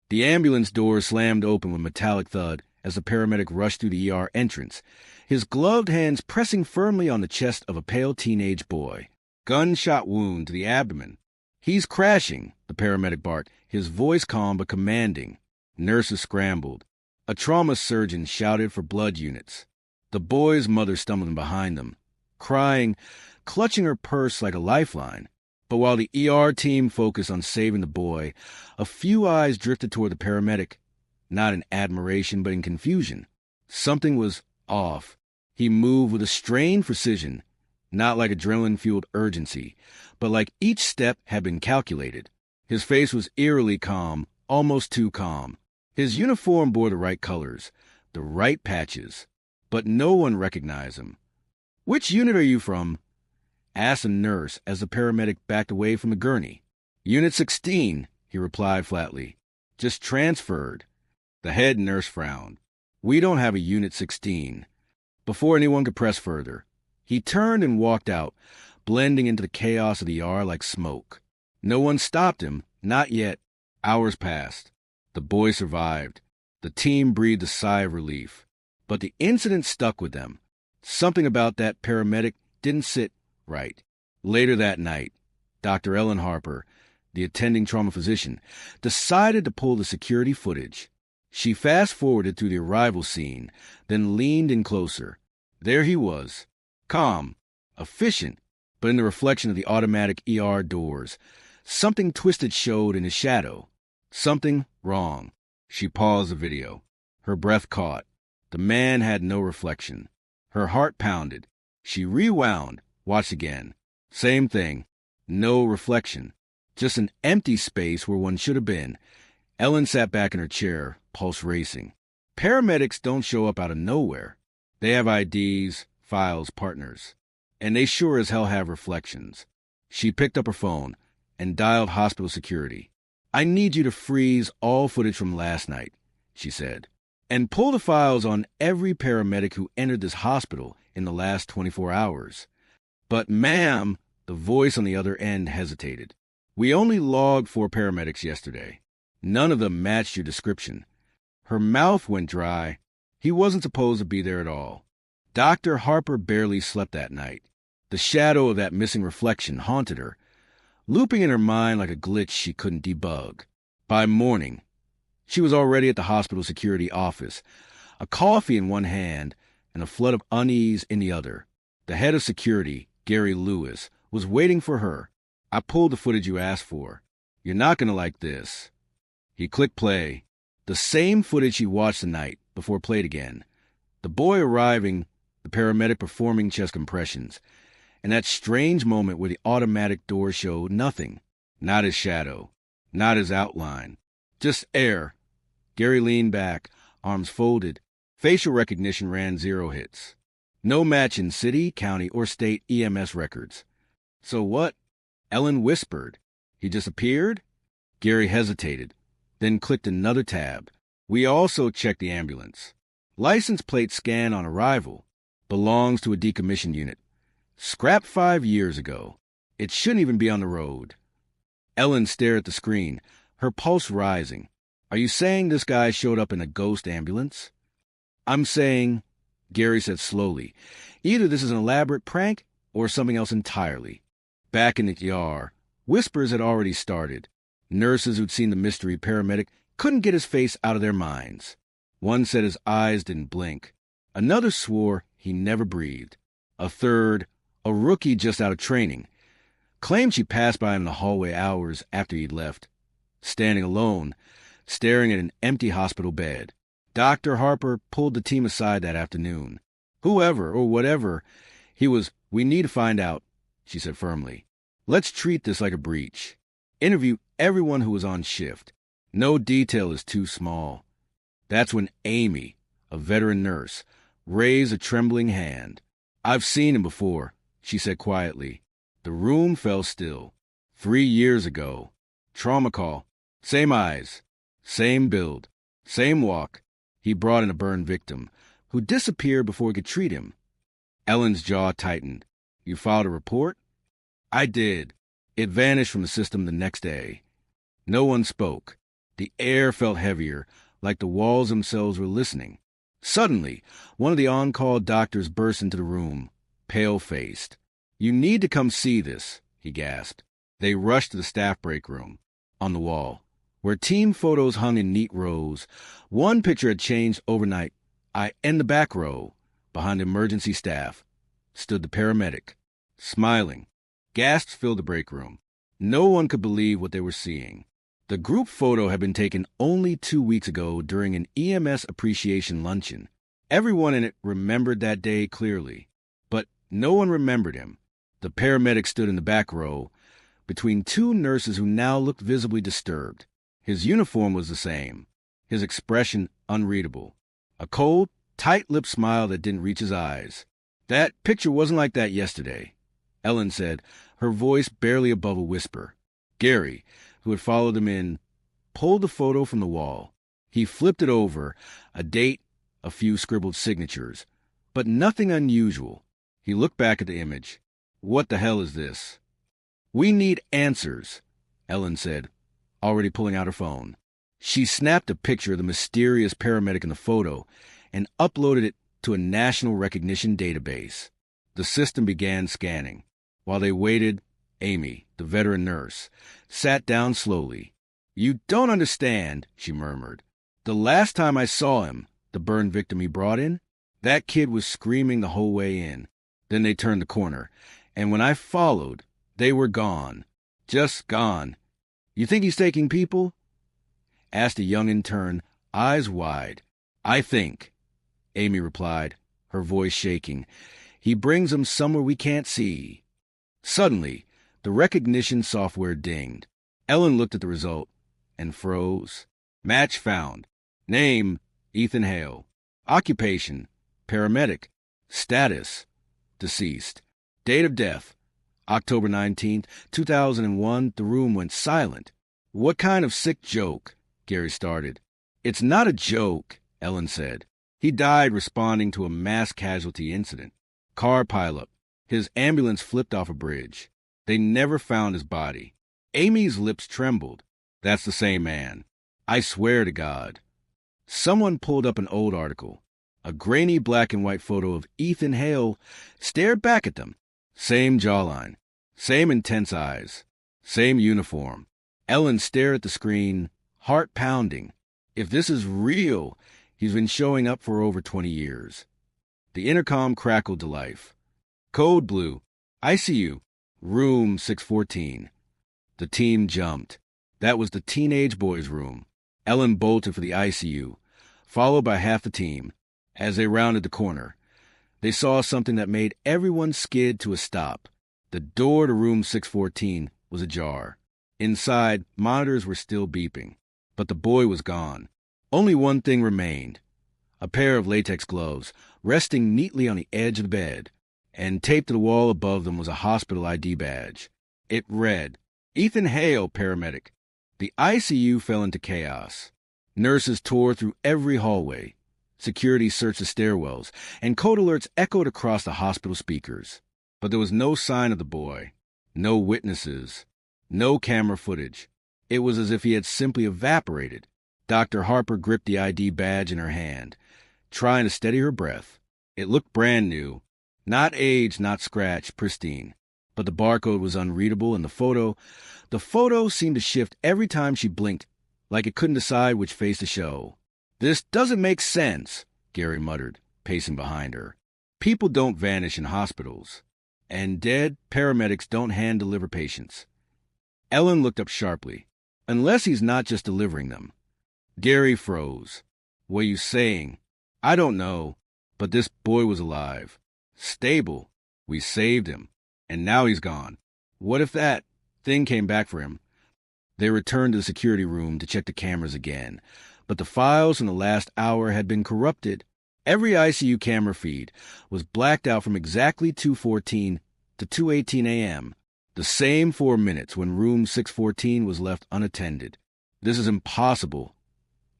The ambulance door slammed open with a metallic thud as the paramedic rushed through the ER entrance, his gloved hands pressing firmly on the chest of a pale teenage boy. Gunshot wound to the abdomen. "He's crashing," the paramedic barked, his voice calm but commanding. Nurses scrambled. A trauma surgeon shouted for blood units. The boy's mother stumbled behind them, crying, clutching her purse like a lifeline. But while the ER team focused on saving the boy, a few eyes drifted toward the paramedic, not in admiration but in confusion. Something was off. He moved with a strained precision, not like adrenaline-fueled urgency, but like each step had been calculated. His face was eerily calm, almost too calm. His uniform bore the right colors, the right patches, but no one recognized him. "Which unit are you from?" asked a nurse as the paramedic backed away from the gurney. "Unit 16, he replied flatly. "Just transferred." The head nurse frowned. "We don't have a Unit 16. Before anyone could press further, he turned and walked out, blending into the chaos of the ER like smoke. No one stopped him, not yet. Hours passed. The boy survived. The team breathed a sigh of relief. But the incident stuck with them. Something about that paramedic didn't sit right. Later that night, Dr. Ellen Harper, the attending trauma physician, decided to pull the security footage. She fast-forwarded through the arrival scene, then leaned in closer. There he was, calm, efficient, but in the reflection of the automatic ER doors, something twisted showed in his shadow. Something wrong. She paused the video. Her breath caught. The man had no reflection. Her heart pounded. She rewound, watched again. Same thing. No reflection. Just an empty space where one should have been. Ellen sat back in her chair, pulse racing. Paramedics don't show up out of nowhere. They have IDs, files, partners. And they sure as hell have reflections. She picked up her phone and dialed hospital security. "I need you to freeze all footage from last night," she said, "and pull the files on every paramedic who entered this hospital in the last 24 hours. "But ma'am," the voice on the other end hesitated. "We only logged 4 paramedics yesterday. None of them matched your description." Her mouth went dry. He wasn't supposed to be there at all. Dr. Harper barely slept that night. The shadow of that missing reflection haunted her, looping in her mind like a glitch she couldn't debug. By morning, she was already at the hospital security office, a coffee in one hand and a flood of unease in the other. The head of security, Gary Lewis, was waiting for her. "I pulled the footage you asked for. You're not going to like this." He clicked play. The same footage he watched the night before played again. The boy arriving, the paramedic performing chest compressions, and that strange moment where the automatic door showed nothing. Not his shadow. Not his outline. Just air. Gary leaned back, arms folded. Facial recognition ran 0 hits. No match in city, county, or state EMS records. "So what?" Ellen whispered. "He just appeared?" Gary hesitated, then clicked another tab. "We also checked the ambulance. License plate scan on arrival. Belongs to a decommissioned unit. Scrapped 5 years ago. It shouldn't even be on the road." Ellen stared at the screen, her pulse rising. "Are you saying this guy showed up in a ghost ambulance?" "I'm saying," Gary said slowly, "either this is an elaborate prank or something else entirely." Back in the ER, whispers had already started. Nurses who'd seen the mystery paramedic couldn't get his face out of their minds. One said his eyes didn't blink. Another swore he never breathed. A third, a rookie just out of training, claimed she passed by him in the hallway hours after he'd left, standing alone, staring at an empty hospital bed. Dr. Harper pulled the team aside that afternoon. "Whoever or whatever he was, we need to find out," she said firmly. "Let's treat this like a breach. Interview everyone who was on shift. No detail is too small." That's when Amy, a veteran nurse, raised a trembling hand. "I've seen him before," she said quietly. The room fell still. 3 years ago. Trauma call. Same eyes. Same build. Same walk. He brought in a burned victim, who disappeared before we could treat him. Ellen's jaw tightened. "You filed a report?" "I did. It vanished from the system the next day." No one spoke. The air felt heavier, like the walls themselves were listening. Suddenly, one of the on-call doctors burst into the room, pale-faced. "You need to come see this," he gasped. They rushed to the staff break room. On the wall, where team photos hung in neat rows, one picture had changed overnight. In the back row, behind emergency staff, stood the paramedic, smiling. Gasps filled the break room. No one could believe what they were seeing. The group photo had been taken only 2 weeks ago during an EMS appreciation luncheon. Everyone in it remembered that day clearly, but no one remembered him. The paramedic stood in the back row, between two nurses who now looked visibly disturbed. His uniform was the same, his expression unreadable. A cold, tight-lipped smile that didn't reach his eyes. "That picture wasn't like that yesterday," Ellen said, her voice barely above a whisper. Gary, who had followed them in, pulled the photo from the wall. He flipped it over, a date, a few scribbled signatures, but nothing unusual. He looked back at the image. "What the hell is this?" "We need answers," Ellen said, already pulling out her phone. She snapped a picture of the mysterious paramedic in the photo and uploaded it to a national recognition database. The system began scanning. While they waited, Amy, the veteran nurse, sat down slowly. "You don't understand," she murmured. "The last time I saw him, the burn victim he brought in, that kid was screaming the whole way in. Then they turned the corner, and when I followed, they were gone. Just gone. You think he's taking people?" asked a young intern, eyes wide. "I think," Amy replied, her voice shaking, "he brings them somewhere we can't see." Suddenly, the recognition software dinged. Ellen looked at the result and froze. Match found. Name, Ethan Hale. Occupation, paramedic. Status, deceased. Date of death, October 19th, 2001. The room went silent. "What kind of sick joke?" Gary started. "It's not a joke," Ellen said. "He died responding to a mass casualty incident. Car pileup. His ambulance flipped off a bridge. They never found his body." Amy's lips trembled. "That's the same man. I swear to God." Someone pulled up an old article. A grainy black and white photo of Ethan Hale stared back at them. Same jawline, same intense eyes, same uniform. Ellen stared at the screen, heart pounding. If this is real, he's been showing up for over 20 years. The intercom crackled to life. "Code blue. ICU. Room 614. The team jumped. That was the teenage boy's room. Ellen bolted for the ICU, followed by half the team. As they rounded the corner, they saw something that made everyone skid to a stop. The door to room 614 was ajar. Inside, monitors were still beeping, but the boy was gone. Only one thing remained: a pair of latex gloves resting neatly on the edge of the bed, and taped to the wall above them was a hospital ID badge. It read, "Ethan Hale, paramedic." The ICU fell into chaos. Nurses tore through every hallway. Security searched the stairwells, and code alerts echoed across the hospital speakers. But there was no sign of the boy, no witnesses, no camera footage. It was as if he had simply evaporated. Dr. Harper gripped the ID badge in her hand, trying to steady her breath. It looked brand new, not aged, not scratched, pristine. But the barcode was unreadable, and the photo seemed to shift every time she blinked, like it couldn't decide which face to show. "This doesn't make sense," Gary muttered, pacing behind her. "People don't vanish in hospitals, and dead paramedics don't hand-deliver patients." Ellen looked up sharply. "Unless he's not just delivering them." Gary froze. "What are you saying?" "I don't know, but this boy was alive. Stable. We saved him. And now he's gone. What if that thing came back for him?" They returned to the security room to check the cameras again, but the files from the last hour had been corrupted. Every ICU camera feed was blacked out from exactly 2:14 to 2:18 a.m., the same 4 minutes when room 614 was left unattended. "This is impossible,"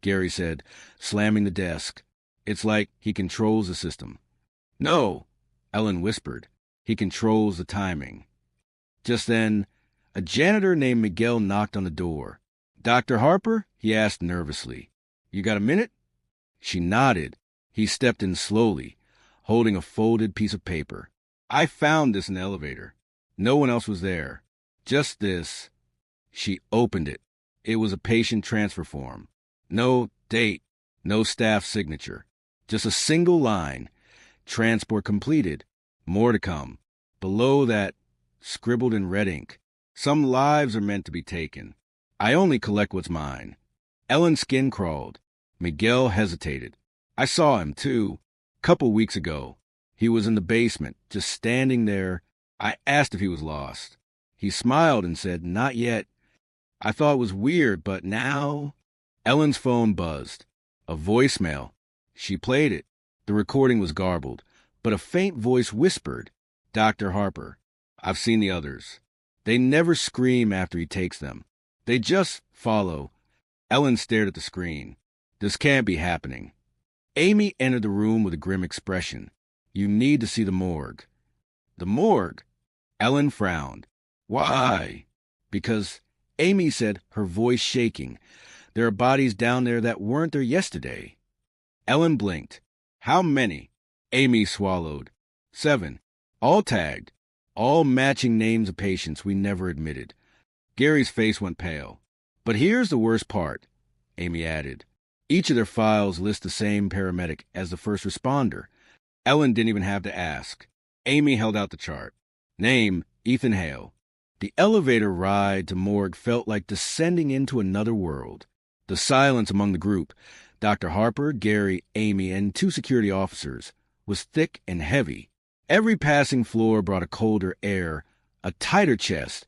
Gary said, slamming the desk. "It's like he controls the system." "No," Ellen whispered. "He controls the timing." Just then, a janitor named Miguel knocked on the door. Dr. Harper? He asked nervously. You got a minute? She nodded. He stepped in slowly, holding a folded piece of paper. I found this in the elevator. No one else was there. Just this. She opened it. It was a patient transfer form. No date, no staff signature. Just a single line. Transport completed. More to come. Below that, scribbled in red ink. Some lives are meant to be taken. I only collect what's mine. Ellen's skin crawled. Miguel hesitated. I saw him, too. Couple weeks ago. He was in the basement, just standing there. I asked if he was lost. He smiled and said, not yet. I thought it was weird, but now... Ellen's phone buzzed. A voicemail. She played it. The recording was garbled, but a faint voice whispered, Dr. Harper, I've seen the others. They never scream after he takes them. They just follow. Ellen stared at the screen. This can't be happening. Amy entered the room with a grim expression. You need to see the morgue. The morgue? Ellen frowned. Why? Because Amy said, her voice shaking, there are bodies down there that weren't there yesterday. Ellen blinked. How many? Amy swallowed. 7. All tagged. All matching names of patients we never admitted. Gary's face went pale. But here's the worst part, Amy added. Each of their files lists the same paramedic as the first responder. Ellen didn't even have to ask. Amy held out the chart. Name, Ethan Hale. The elevator ride to morgue felt like descending into another world. The silence among the group, Dr. Harper, Gary, Amy, and 2 security officers, was thick and heavy. Every passing floor brought a colder air, a tighter chest,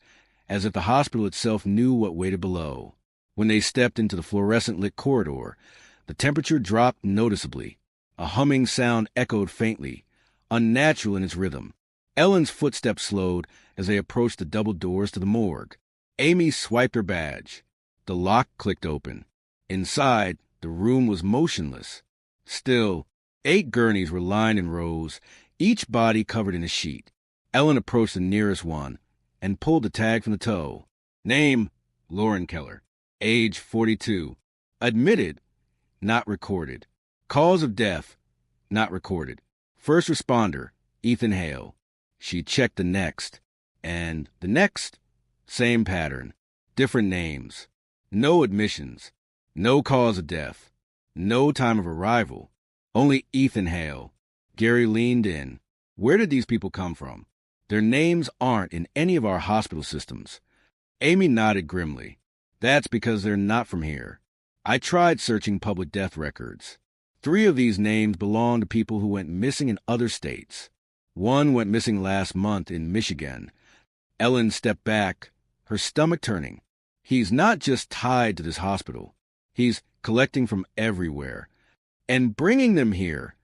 as if the hospital itself knew what waited below. When they stepped into the fluorescent-lit corridor, the temperature dropped noticeably. A humming sound echoed faintly, unnatural in its rhythm. Ellen's footsteps slowed as they approached the double doors to the morgue. Amy swiped her badge. The lock clicked open. Inside, the room was motionless. Still, 8 gurneys were lined in rows, each body covered in a sheet. Ellen approached the nearest one and pulled the tag from the toe. Name, Lauren Keller. Age, 42. Admitted, not recorded. Cause of death, not recorded. First responder, Ethan Hale. She checked the next. And the next, same pattern. Different names. No admissions. No cause of death. No time of arrival. Only Ethan Hale. Gary leaned in. Where did these people come from? Their names aren't in any of our hospital systems. Amy nodded grimly. That's because they're not from here. I tried searching public death records. 3 of these names belong to people who went missing in other states. 1 went missing last month in Michigan. Ellen stepped back, her stomach turning. He's not just tied to this hospital. He's collecting from everywhere. And bringing them here,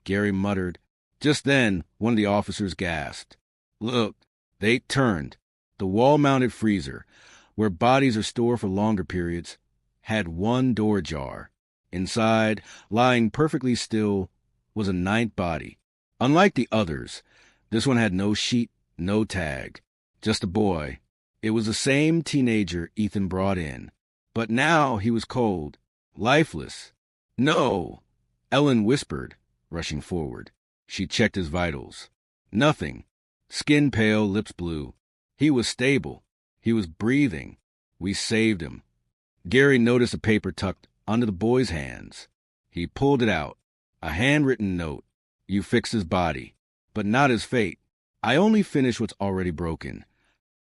Gary muttered. Just then, one of the officers gasped. Look, they turned. The wall-mounted freezer, where bodies are stored for longer periods, had one door ajar. Inside, lying perfectly still, was a 9th body. Unlike the others, this one had no sheet, no tag. Just a boy. It was the same teenager Ethan brought in. But now he was cold, lifeless. No! Ellen whispered, rushing forward. She checked his vitals. Nothing. Skin pale, lips blue. He was stable. He was breathing. We saved him. Gary noticed a paper tucked under the boy's hands. He pulled it out. A handwritten note. You fixed his body, but not his fate. I only finish what's already broken.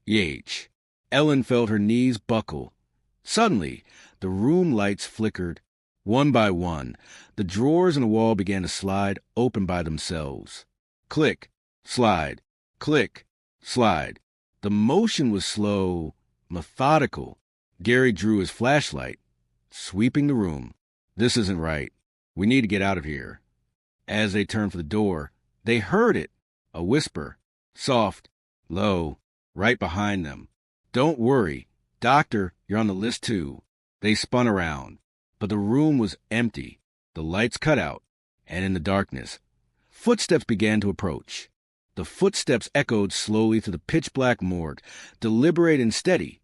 Yach. Ellen felt her knees buckle. Suddenly, the room lights flickered. One by one, the drawers in the wall began to slide open by themselves. Click, slide, click, slide. The motion was slow, methodical. Gary drew his flashlight, sweeping the room. This isn't right. We need to get out of here. As they turned for the door, they heard it. A whisper, soft, low, right behind them. Don't worry. Doctor, you're on the list too. They spun around, but the room was empty. The lights cut out, and in the darkness, footsteps began to approach. The footsteps echoed slowly through the pitch-black morgue, deliberate and steady.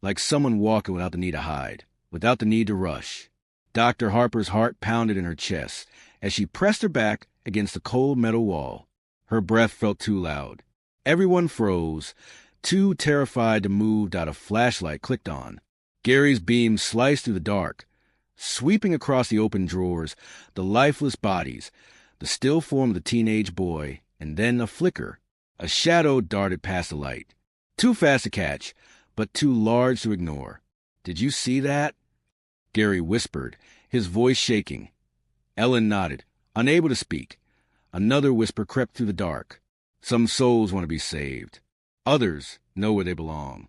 like someone walking without the need to hide, without the need to rush. Dr. Harper's heart pounded in her chest as she pressed her back against the cold metal wall. Her breath felt too loud. Everyone froze, too terrified to move. A flashlight clicked on. Gary's beam sliced through the dark, sweeping across the open drawers, the lifeless bodies, the still form of the teenage boy, and then a flicker. A shadow darted past the light. Too fast to catch, but too large to ignore. "Did you see that?" Gary whispered, his voice shaking. Ellen nodded, unable to speak. Another whisper crept through the dark. "Some souls want to be saved. Others know where they belong."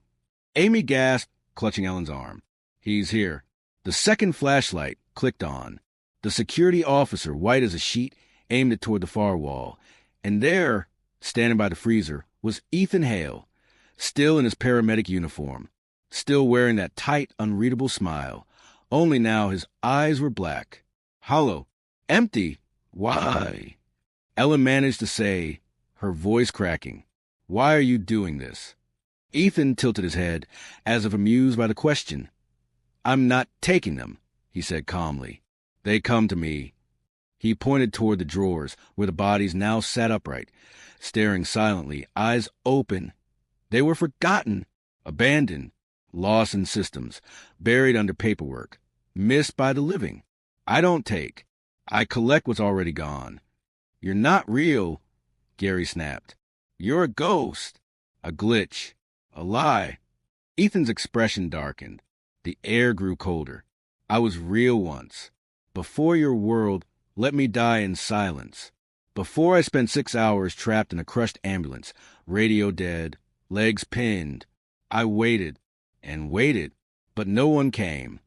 Amy gasped, clutching Ellen's arm. "He's here." The second flashlight clicked on. The security officer, white as a sheet, aimed it toward the far wall. And there, standing by the freezer, was Ethan Hale, still in his paramedic uniform, still wearing that tight, unreadable smile. Only now his eyes were black. "Hollow. Empty. Why?" Ellen managed to say, her voice cracking, "Why are you doing this?" Ethan tilted his head, as if amused by the question. "I'm not taking them," he said calmly. "They come to me." He pointed toward the drawers, where the bodies now sat upright, staring silently, eyes open. They were forgotten, abandoned, lost in systems, buried under paperwork, missed by the living. "I don't take. I collect what's already gone." "You're not real," Gary snapped. "You're a ghost, a glitch, a lie." Ethan's expression darkened. The air grew colder. "I was real once. Before your world let me die in silence. Before I spent 6 hours trapped in a crushed ambulance, radio dead, legs pinned. I waited and waited, but no one came."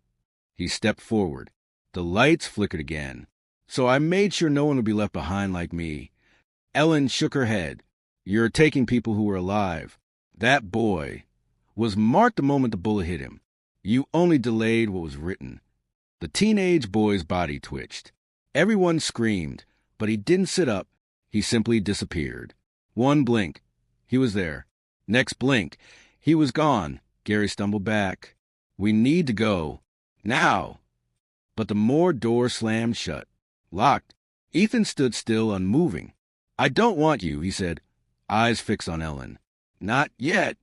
He stepped forward. The lights flickered again. "So I made sure no one would be left behind like me." Ellen shook her head. "You're taking people who were alive. That boy was marked the moment the bullet hit him. You only delayed what was written." The teenage boy's body twitched. Everyone screamed, but he didn't sit up. He simply disappeared. One blink, he was there. Next blink, he was gone. Gary stumbled back. "We need to go. Now." But the more door slammed shut. Locked. Ethan stood still, unmoving. "I don't want you," he said, eyes fixed on Ellen. "Not yet."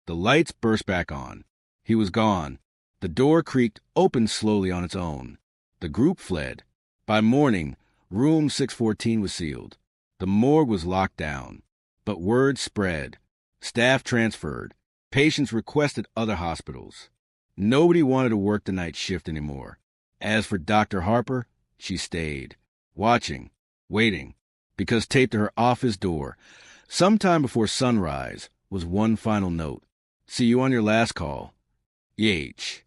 The lights burst back on. He was gone. The door creaked open slowly on its own. The group fled. By morning, room 614 was sealed. The morgue was locked down. But word spread. Staff transferred. Patients requested other hospitals. Nobody wanted to work the night shift anymore. As for Dr. Harper, she stayed, watching, waiting, because taped to her office door, sometime before sunrise, was one final note. "See you on your last call. EH."